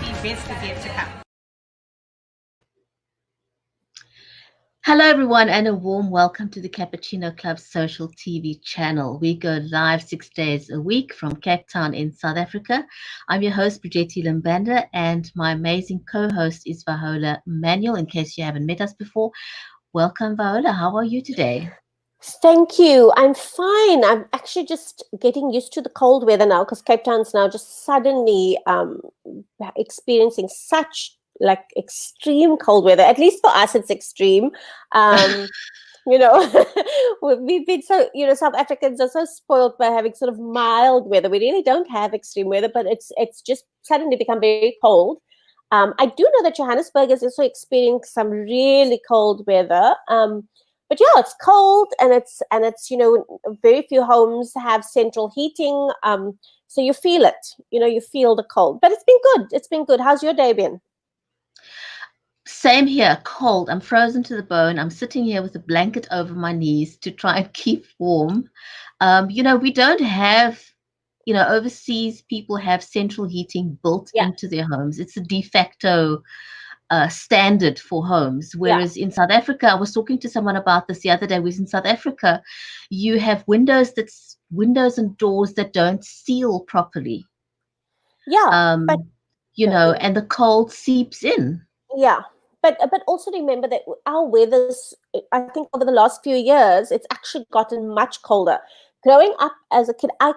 The best is yet to come. Hello, everyone, and a warm welcome to the Cappuccino Club social TV channel. We go live 6 days a week from Cape Town in South Africa. I'm your host, Bridgetti Limbanda, and my amazing co-host is Viola Manuel, in case you haven't met us before. Welcome, Viola. How are you today? Thank you. I'm fine. I'm actually just getting used to the cold weather now because Cape Town's now just suddenly experiencing such extreme cold weather. At least for us, it's extreme. You know, we've been so, South Africans are so spoiled by having sort of mild weather. We really don't have extreme weather, but it's just suddenly become very cold. I do know that Johannesburg is also experiencing some really cold weather. But yeah, it's cold and it's very few homes have central heating. So you feel it. You feel the cold. But it's been good. It's been good. How's your day been? Same here, cold. I'm frozen to the bone. I'm sitting here with a blanket over my knees to try and keep warm. We don't have, overseas people have central heating built into their homes. It's a de facto standard for homes. Whereas in South Africa, I was talking to someone about this the other day, was in South Africa, you have windows and doors that don't seal properly. Yeah. And the cold seeps in. Yeah. But also remember that our weather's, I think over the last few years, it's actually gotten much colder. Growing up as a kid, I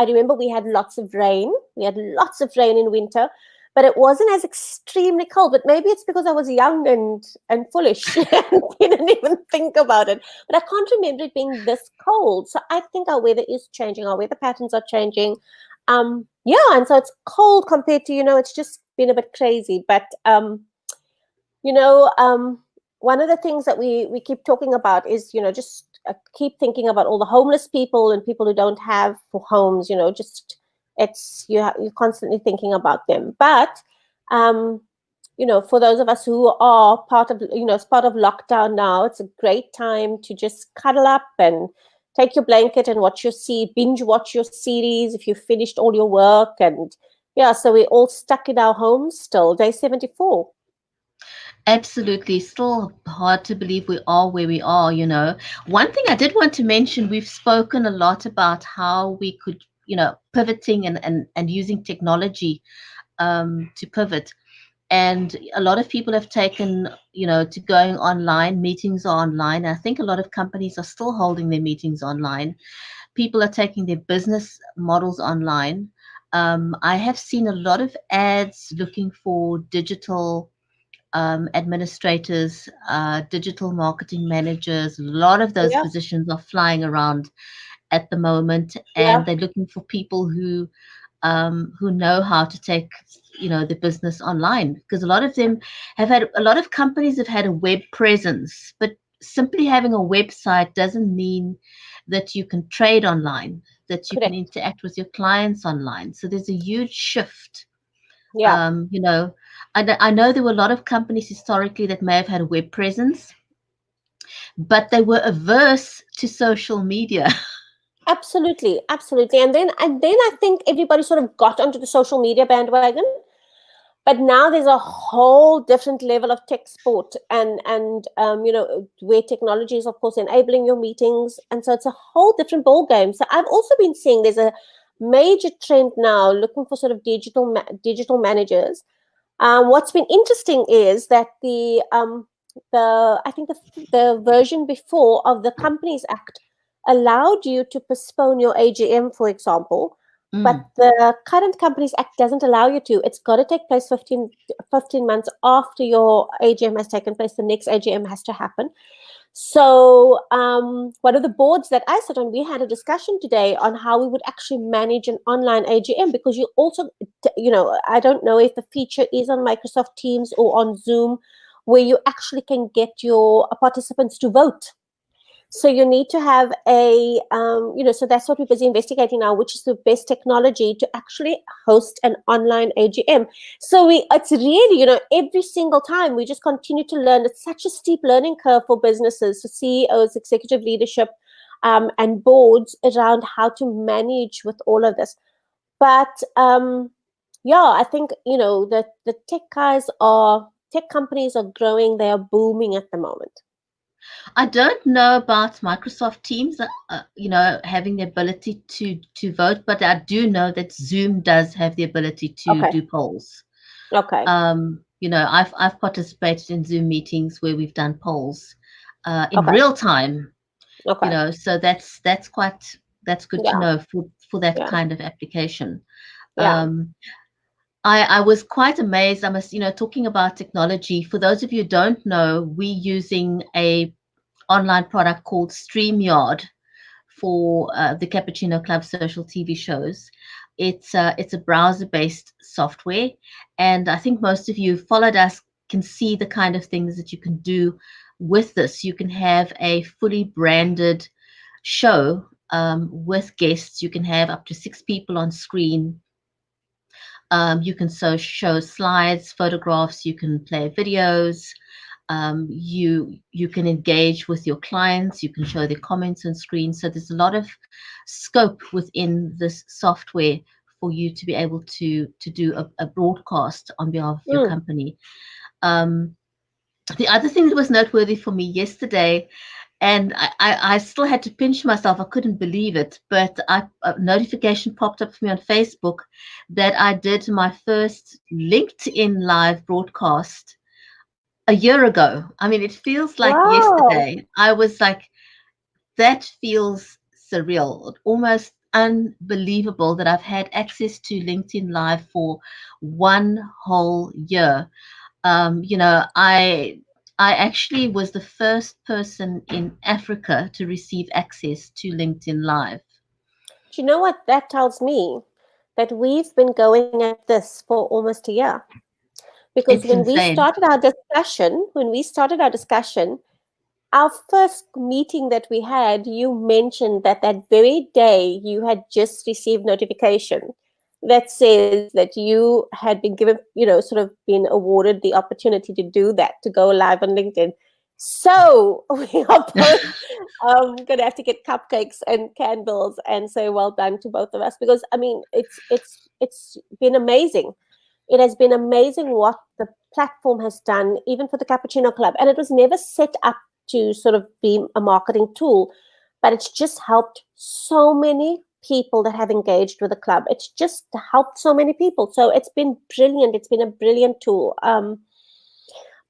remember we had lots of rain. We had lots of rain in winter, but it wasn't as extremely cold. But maybe it's because I was young and foolish and didn't even think about it. But I can't remember it being this cold. So I think our weather is changing. Our weather patterns are changing. And so it's cold compared to, it's just been a bit crazy. But, one of the things that we keep talking about is, just keep thinking about all the homeless people and people who don't have homes, you're constantly thinking about them. But, for those of us who are as part of lockdown now, it's a great time to just cuddle up and take your blanket and binge watch your series if you've finished all your work. And so we're all stuck in our homes still, day 74. Absolutely. Still hard to believe we are where we are, One thing I did want to mention, we've spoken a lot about how we could, pivoting and using technology to pivot. And a lot of people have taken, to going online. Meetings are online. I think a lot of companies are still holding their meetings online. People are taking their business models online. I have seen a lot of ads looking for digital administrators, digital marketing managers. A lot of those positions are flying around at the moment, and they're looking for people who know how to take the business online, because a lot of companies have had a web presence, but simply having a website doesn't mean that you can trade online, that you can interact with your clients online. So there's a huge shift. I know there were a lot of companies historically that may have had a web presence, but they were averse to social media. Absolutely. And then I think everybody sort of got onto the social media bandwagon. But now there's a whole different level of tech support and where technology is, of course, enabling your meetings. And so it's a whole different ball game. So I've also been seeing there's a major trend now looking for sort of digital managers. What's been interesting is that the version before of the Companies Act allowed you to postpone your AGM, for example. But the current Companies Act doesn't allow you to. It's got to take place 15 months after your AGM has taken place. The next AGM has to happen. So one of the boards that I sit on, we had a discussion today on how we would actually manage an online AGM, because you also, I don't know if the feature is on Microsoft Teams or on Zoom, where you actually can get your participants to vote. So you need to have so that's what we're busy investigating now, which is the best technology to actually host an online AGM. So it's really, every single time we just continue to learn. It's such a steep learning curve for businesses, for CEOs, executive leadership, and boards around how to manage with all of this. But Yeah, I think, the tech companies are growing, they are booming at the moment. I don't know about Microsoft Teams, having the ability to vote, but I do know that Zoom does have the ability to Okay. do polls. Okay. I've participated in Zoom meetings where we've done polls in Okay. real time. Okay. So that's good to Yeah. know for that Yeah. kind of application. Yeah. Um, I was quite amazed. I must, talking about technology. For those of you who don't know, we're using a online product called StreamYard for the Cappuccino Club social TV shows. It's a browser-based software, and I think most of you who followed us can see the kind of things that you can do with this. You can have a fully branded show with guests. You can have up to 6 people on screen. You can show slides, photographs. You can play videos. You can engage with your clients. You can show their comments on screen. So there's a lot of scope within this software for you to be able to do a broadcast on behalf of your Mm. company. Um, the other thing that was noteworthy for me yesterday, and I still had to pinch myself. I couldn't believe it, but a notification popped up for me on Facebook that I did my first LinkedIn live broadcast a year ago. I mean, it feels like Wow. yesterday. I was like, that feels surreal, almost unbelievable that I've had access to LinkedIn Live for one whole year. I actually was the first person in Africa to receive access to LinkedIn Live. Do you know what that tells me? That we've been going at this for almost a year. Because It's insane. when we started our discussion, our first meeting that we had, you mentioned that that very day you had just received notification that says that you had been given, sort of been awarded the opportunity to do that, to go live on LinkedIn. So we are both going to have to get cupcakes and candles and say well done to both of us, because I mean it's been amazing. It has been amazing what the platform has done, even for the Cappuccino Club. And it was never set up to sort of be a marketing tool, but it's just helped so many people that have engaged with the club. It's just helped so many people. So it's been brilliant. It's been a brilliant tool.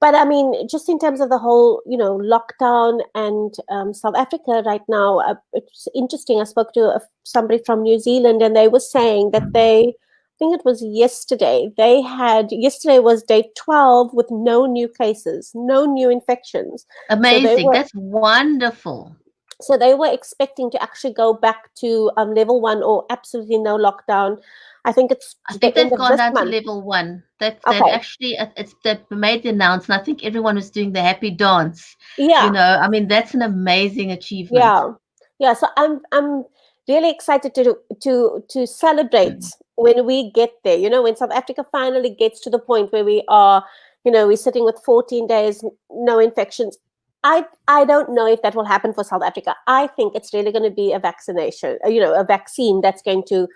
But I mean, just in terms of the whole, lockdown and South Africa right now, it's interesting. I spoke to somebody from New Zealand, and they were saying that I think it was yesterday, yesterday was day 12 with no new cases, no new infections. So they Amazing. were, That's wonderful. so they were expecting to actually go back to level one or absolutely no lockdown. I think it's I the think end they've of gone this down to month. level one. They've Okay. actually they've made the announcement. I think everyone was doing the happy dance. Yeah. I mean, that's an amazing achievement. Yeah, yeah. So I'm really excited to celebrate when we get there. When South Africa finally gets to the point where we are, we're sitting with 14 days, no infections. I don't know if that will happen for South Africa. I think it's really going to be a vaccination, a vaccine that's going to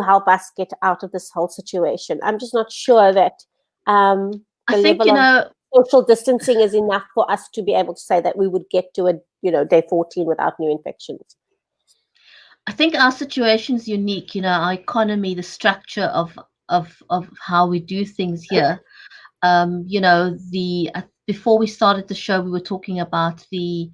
help us get out of this whole situation. I'm just not sure that I the think, level of social distancing is enough for us to be able to say that we would get to a day 14 without new infections. our situation is unique. Our economy, the structure of how we do things here. The before we started the show, we were talking about the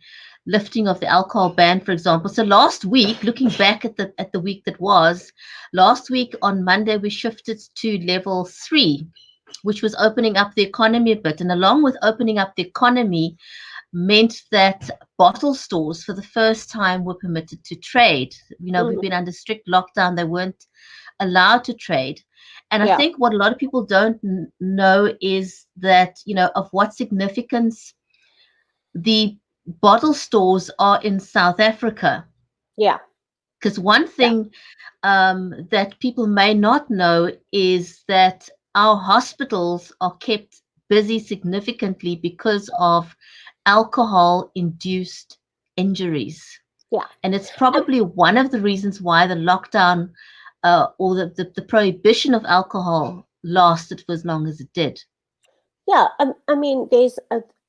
lifting of the alcohol ban, for example. So last week, looking back at the week that was, last week on Monday, we shifted to level 3, which was opening up the economy a bit. And along with opening up the economy, meant that bottle stores for the first time were permitted to trade. We've Mm, been under strict lockdown, they weren't allowed to trade. And I yeah, think what a lot of people don't know is that, of what significance the bottle stores are in South Africa. yeah, Because one yeah, thing that people may not know is that our hospitals are kept busy significantly because of alcohol induced injuries. yeah. And it's And probably one of the reasons why the lockdown or the prohibition of alcohol lasted for as long as it did. Yeah, I mean,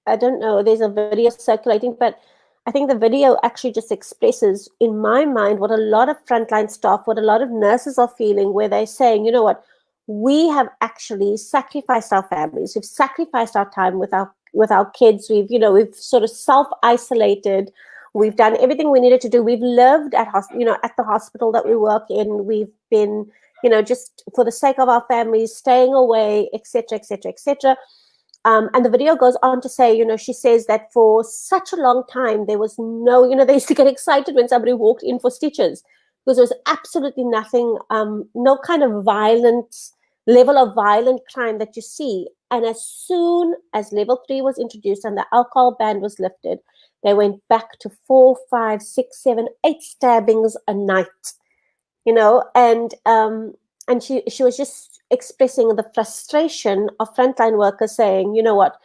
I don't know, there's a video circulating, but I think the video actually just expresses, in my mind, what a lot of frontline staff, what a lot of nurses are feeling, where they're saying, you know what, we have actually sacrificed our families, we've sacrificed our time with our kids, we've sort of self-isolated, we've done everything we needed to do, we've lived at the hospital that we work in, we've been, just for the sake of our families, staying away, etc., etc., etc. And the video goes on to say, she says that for such a long time, there was no, they used to get excited when somebody walked in for stitches because there was absolutely nothing, no kind of level of violent crime that you see. And as soon as level 3 was introduced and the alcohol ban was lifted, they went back to 4, 5, 6, 7, 8 stabbings a night, and she was just expressing the frustration of frontline workers saying, you know what,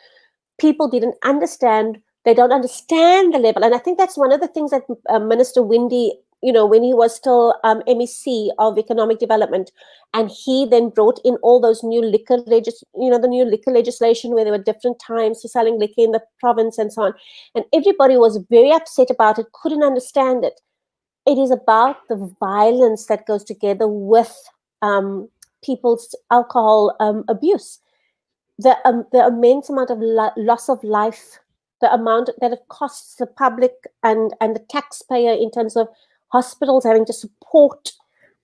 people didn't understand, they don't understand the level. And I think that's one of the things that Minister Windy, when he was still MEC of Economic Development, and he then brought in all those new the new liquor legislation where there were different times for selling liquor in the province and so on. And everybody was very upset about it, couldn't understand it. It is about the violence that goes together with people's alcohol abuse, the immense amount of loss of life, the amount that it costs the public and the taxpayer in terms of hospitals having to support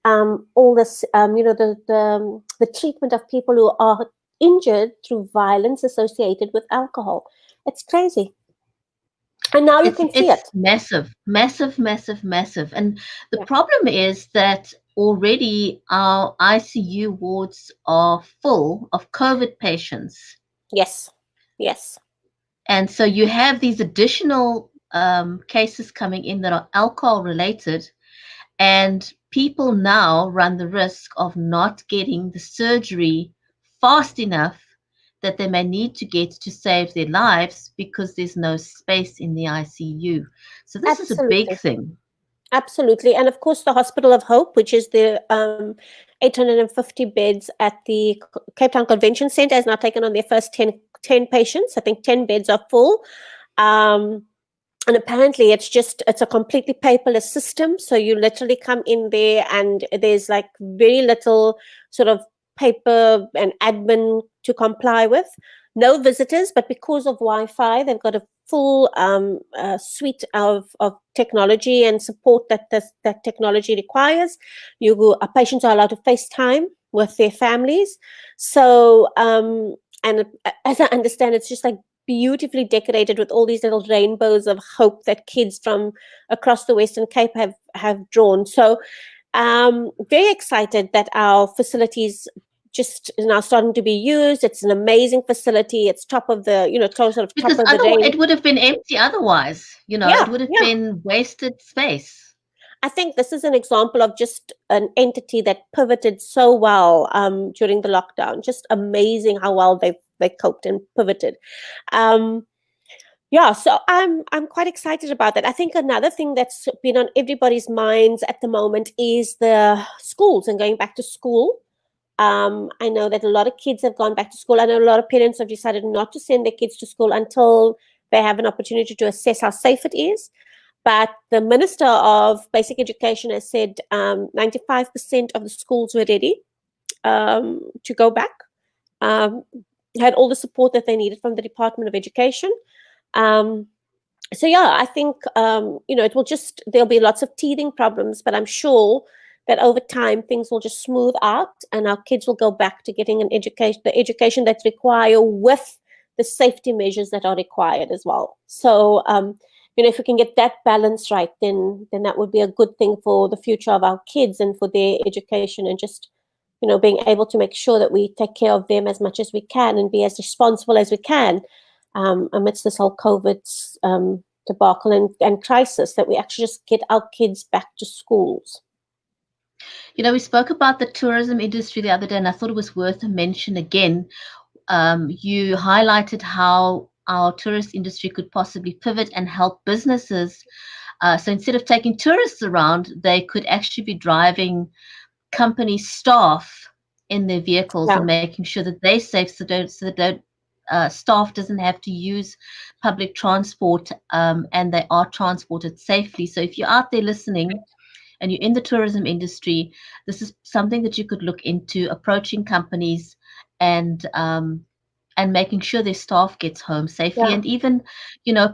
all this, the treatment of people who are injured through violence associated with alcohol. It's crazy. And now you can see It's it. massive, massive, massive, massive. And the Yeah. problem is that already our ICU wards are full of COVID patients. Yes. Yes. And so you have these additional cases coming in that are alcohol related, and people now run the risk of not getting the surgery fast enough that they may need to get to save their lives because there's no space in the ICU. So this is a big Absolutely. thing. Absolutely. And of course, the Hospital of Hope, which is the 850 beds at the Cape Town Convention Centre, has now taken on their first 10 patients. I think 10 beds are full. Um, and apparently it's a completely paperless system. So you literally come in there and there's like very little sort of paper and admin to comply with. No visitors, but because of Wi-Fi, they've got a full suite of technology and support that technology requires. Patients are allowed to FaceTime with their families. So, and as I understand, it's just like beautifully decorated with all these little rainbows of hope that kids from across the Western Cape have drawn. So very excited that our facilities just now starting to be used. It's an amazing facility. It's top of the, sort of top Because of the otherwise range. it would have been empty otherwise. It Yeah, would have yeah. been wasted space. I think this is an example of just an entity that pivoted so well during the lockdown. Just amazing how well they coped and pivoted. Um, Yeah, so I'm quite excited about that. I think another thing that's been on everybody's minds at the moment is the schools and going back to school. I know that a lot of kids have gone back to school. I know a lot of parents have decided not to send their kids to school until they have an opportunity to assess how safe it is. But the Minister of Basic Education has said 95% of the schools were ready to go back, um, had all the support that they needed from the Department of Education. Um, so yeah, I think it will there'll be lots of teething problems, but I'm sure that over time things will just smooth out and our kids will go back to getting the education that's required with the safety measures that are required as well. So if we can get that balance right, then that would be a good thing for the future of our kids and for their education, and just being able to make sure that we take care of them as much as we can and be as responsible as we can amidst this whole COVID debacle and crisis, that we actually just get our kids back to schools. We spoke about the tourism industry the other day, and I thought it was worth a mention again. You highlighted how our tourist industry could possibly pivot and help businesses. So instead of taking tourists around, they could actually be driving company staff in their vehicles Yeah. and making sure that they're safe, so that don't staff doesn't have to use public transport, and they are transported safely. So if you're out there listening and you're in the tourism industry, this is something that you could look into, approaching companies and making sure their staff gets home safely, Yeah. and even,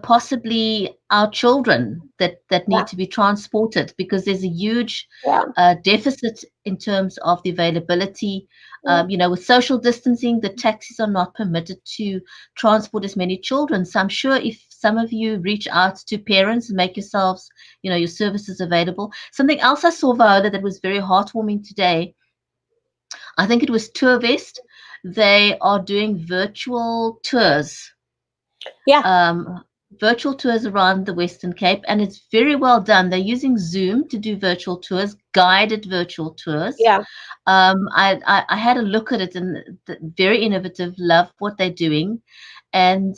possibly our children that Yeah. need to be transported, because there's a huge Yeah. deficit in terms of the availability. Mm. With social distancing, the taxis are not permitted to transport as many children. So I'm sure if some of you reach out to parents and make yourselves, your services available. Something else I saw, Viola, that was very heartwarming today, I think it was TourVest. They are doing Yeah. um, virtual tours around the Western Cape, and it's very well done. They're using Zoom to do virtual tours, guided virtual tours. Yeah. I had a look at it, and very innovative. Love what they're doing, and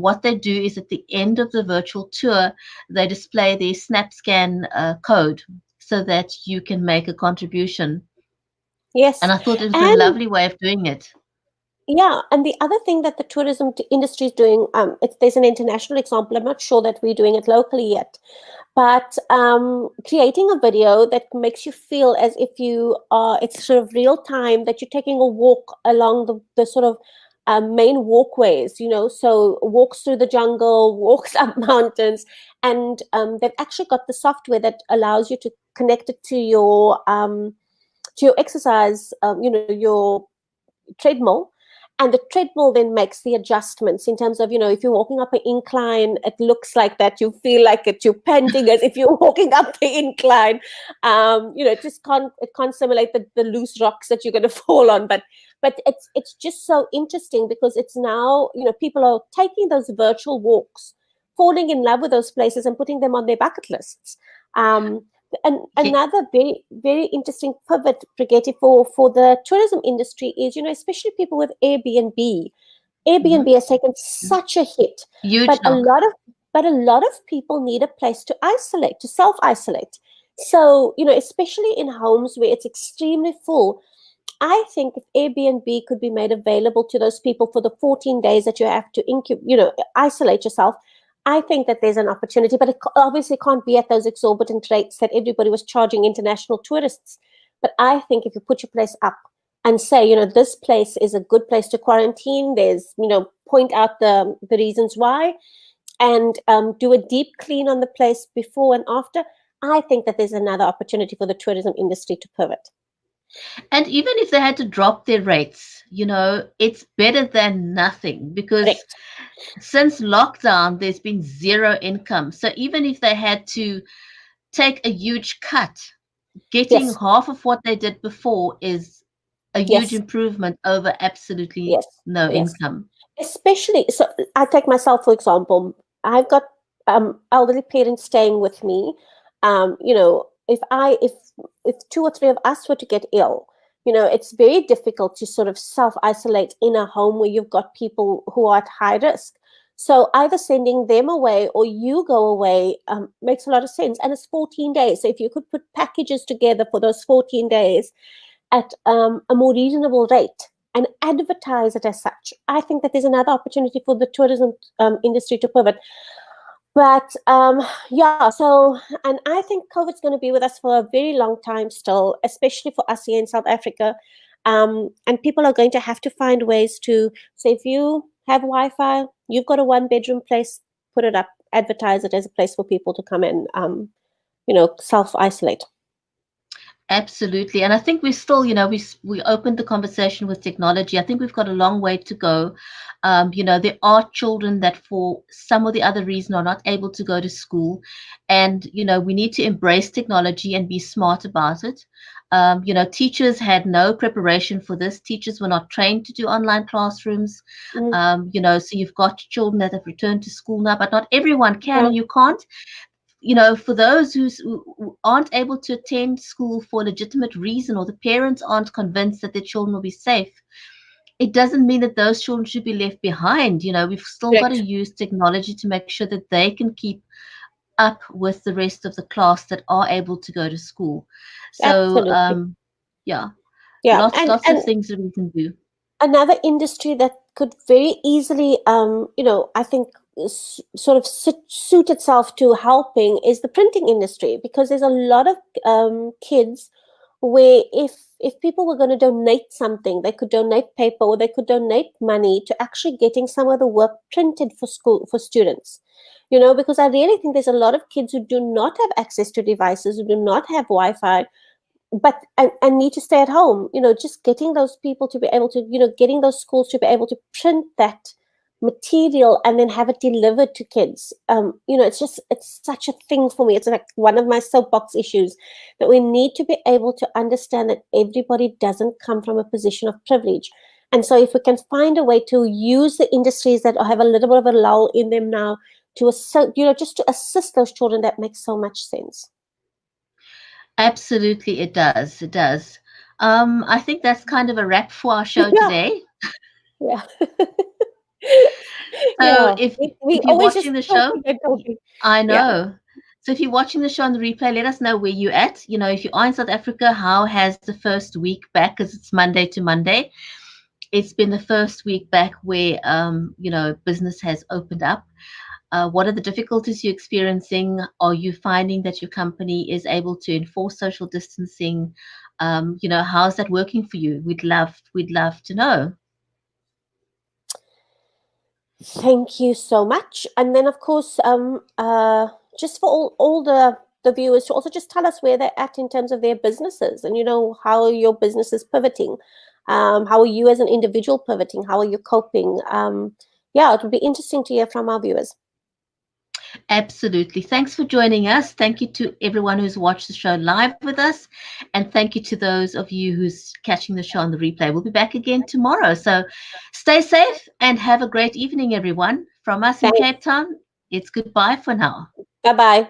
what they do is at the end of the virtual tour, they display the SnapScan code so that you can make a contribution. And Yes. I thought it was a And lovely way of doing it. yeah, and the other thing that the tourism industry is doing, there's an international example. I'm not sure that we're doing it locally yet, but creating a video that makes you feel as if you are, it's sort of real time, that you're taking a walk along the sort of main walkways, so walks through the jungle, walks up mountains, and they've actually got the software that allows you to connect it to your exercise, your treadmill, and the treadmill then makes the adjustments in terms of, if you're walking up an incline, it looks like that, you feel like it, you're panting as if you're walking up the incline. It just can't simulate the loose rocks that you're going to fall on, but it's just so interesting, because it's now, people are taking those virtual walks, falling in love with those places and putting them on their bucket lists. And Ye- another very, very interesting pivot, Brigitte, for the tourism industry is, especially people with Airbnb. mhm. Airbnb has taken such a hit, Huge but a knock. lot of people need a place to isolate, to self-isolate. So, especially in homes where it's extremely full, I think if Airbnb could be made available to those people for the 14 days that you have to isolate yourself, I think that there's an opportunity, but it obviously can't be at those exorbitant rates that everybody was charging international tourists. But I think if you put your place up and say, this place is a good place to quarantine, there's, point out the reasons why, and do a deep clean on the place before and after, I think that there's another opportunity for the tourism industry to pivot. And even if they had to drop their rates, it's better than nothing, because Correct. since lockdown, there's been zero income. So even if they had to take a huge cut, getting Yes. half of what they did before is a huge Yes. improvement over absolutely Yes. no Yes. income. Especially, so I take myself for example. I've got elderly parents staying with me. If two or three of us were to get ill, it's very difficult to sort of self isolate in a home where you've got people who are at high risk. So either sending them away or you go away makes a lot of sense. And it's 14 days. So if you could put packages together for those 14 days at a more reasonable rate and advertise it as such, I think that there's another opportunity for the tourism industry to pivot. But yeah, so, and I think COVID's going to be with us for a very long time still, especially for us here in South Africa. And people are going to have to find ways to, so if you have Wi-Fi, you've got a one-bedroom place, put it up, advertise it as a place for people to come and, self-isolate. Absolutely. And I think we still, we opened the conversation with technology. I think we've got a long way to go. There are children that for some or the other reason are not able to go to school. And, we need to embrace technology and be smart about it. Teachers had no preparation for this. Teachers were not trained to do online classrooms. Mm, So you've got children that have returned to school now, but not everyone can, yeah, and you can't, for those who aren't able to attend school for a legitimate reason, or the parents aren't convinced that their children will be safe, it doesn't mean that those children should be left behind. We've still got to correct. use technology to make sure that they can keep up with the rest of the class that are able to go to school. So, Absolutely. Yeah, Yeah, lots of and things that we can do. another industry that could very easily, I think, sort of suit itself to helping is the printing industry, because there's a lot of kids where if people were going to donate something, they could donate paper or they could donate money to actually getting some of the work printed for school for students. Because I really think there's a lot of kids who do not have access to devices, who do not have Wi-Fi, but and need to stay at home. Just getting those people to be able to, getting those schools to be able to print that material and then have it delivered to kids. It's such a thing for me. It's like one of my soapbox issues, that we need to be able to understand that everybody doesn't come from a position of privilege. And so if we can find a way to use the industries that have a little bit of a lull in them now to just to assist those children, that makes so much sense. Absolutely, it does. It does. I think that's kind of a wrap for our show Yeah. today. Yeah. So Yeah. We if you're always watching just the show, talking and talking. I Yeah. know. So if you're watching the show on the replay, let us know where you're at. If you are in South Africa, how has the first week back? Because it's Monday to Monday. It's been the first week back where business has opened up. What are the difficulties you're experiencing? Are you finding that your company is able to enforce social distancing? How's that working for you? We'd love to know. Thank you so much. And then, of course, just for all the viewers to also just tell us where they're at in terms of their businesses, and how your business is pivoting. How are you as an individual pivoting? How are you coping? Yeah, it would be interesting to hear from our viewers. Absolutely. Thanks for joining us. Thank you to everyone who's watched the show live with us. And thank you to those of you who's catching the show on the replay. We'll be back again tomorrow. So stay safe and have a great evening, everyone. From us in Thanks. Cape Town, it's goodbye for now. Bye bye.